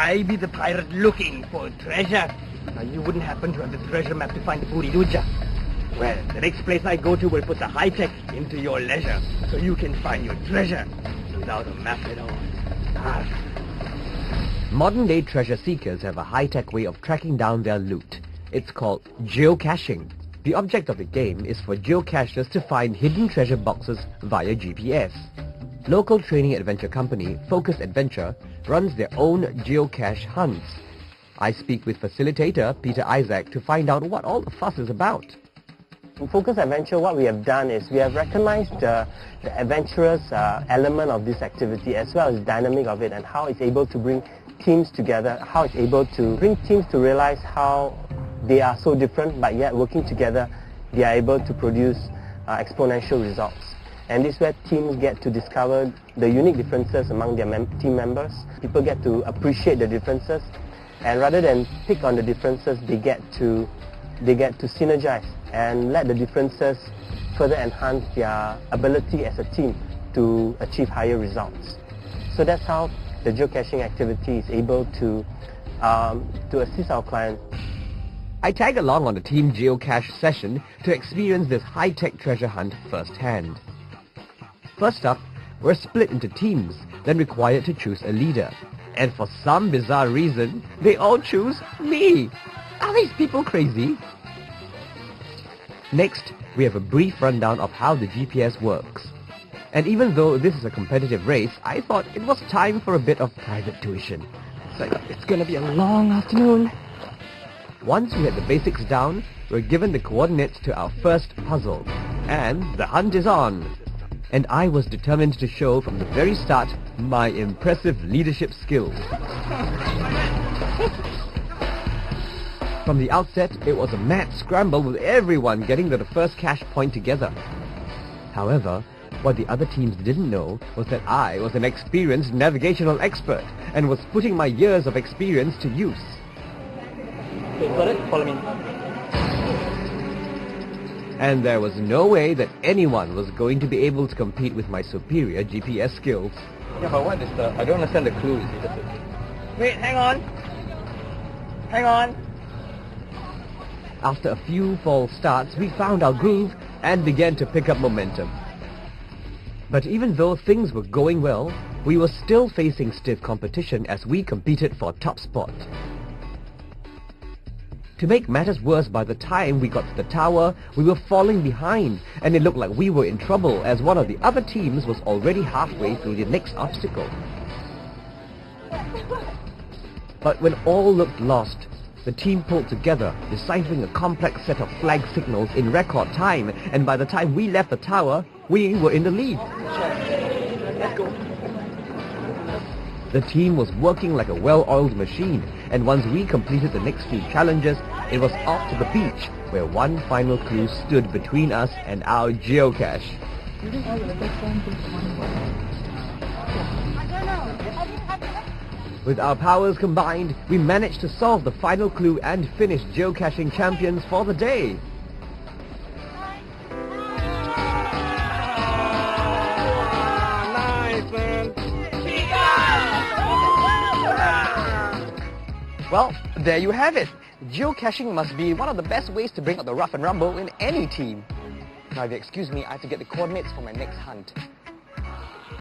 I be the pirate looking for treasure. Now, you wouldn't happen to have the treasure map to find the booty, would ya? Well, the next place I go to will put the high-tech into your leisure, so you can find your treasure without a map at all. Modern-day treasure seekers have a high-tech way of tracking down their loot. It's called geocaching. The object of the game is for geocachers to find hidden treasure boxes via GPS. Local training adventure company Focus Adventure runs their own geocache hunts. I speak with facilitator Peter Isaac to find out what all the fuss is about. In Focus Adventure, what we have done is we have recognized the adventurous element of this activity as well as the dynamic of it and how it's able to bring teams together, how it's able to bring teams to realize how they are so different, but yet working together, they are able to produce exponential results. And this is where teams get to discover the unique differences among their team members. People get to appreciate the differences, and rather than pick on the differences, they get to synergize and let the differences further enhance their ability as a team to achieve higher results. So that's how the geocaching activity is able to assist our clients. I tag along on a team geocache session to experience this high-tech treasure hunt firsthand. First up, we're split into teams, then required to choose a leader. And for some bizarre reason, they all choose me. Are these people crazy? Next, we have a brief rundown of how the GPS works. And even though this is a competitive race, I thought it was time for a bit of private tuition. It's gonna be a long afternoon. Once we had the basics down, we're given the coordinates to our first puzzle. And the hunt is on. And I was determined to show from the very start my impressive leadership skills. From the outset, it was a mad scramble with everyone getting to the first cache point together. However, what the other teams didn't know was that I was an experienced navigational expert and was putting my years of experience to use. Okay, got it? Follow me. And there was no way that anyone was going to be able to compete with my superior GPS skills. Yeah, but what is I don't understand the clue. Wait, hang on. Hang on. After a few false starts, we found our groove and began to pick up momentum. But even though things were going well, we were still facing stiff competition as we competed for top spot. To make matters worse, by the time we got to the tower, we were falling behind, and it looked like we were in trouble as one of the other teams was already halfway through the next obstacle. But when all looked lost, the team pulled together, deciphering a complex set of flag signals in record time, and by the time we left the tower, we were in the lead. Let's go. The team was working like a well-oiled machine, and once we completed the next few challenges, it was off to the beach, where one final clue stood between us and our geocache. With our powers combined, we managed to solve the final clue and finish geocaching champions for the day. Well, there you have it. Geocaching must be one of the best ways to bring out the rough and rumble in any team. Now, if you excuse me, I have to get the coordinates for my next hunt.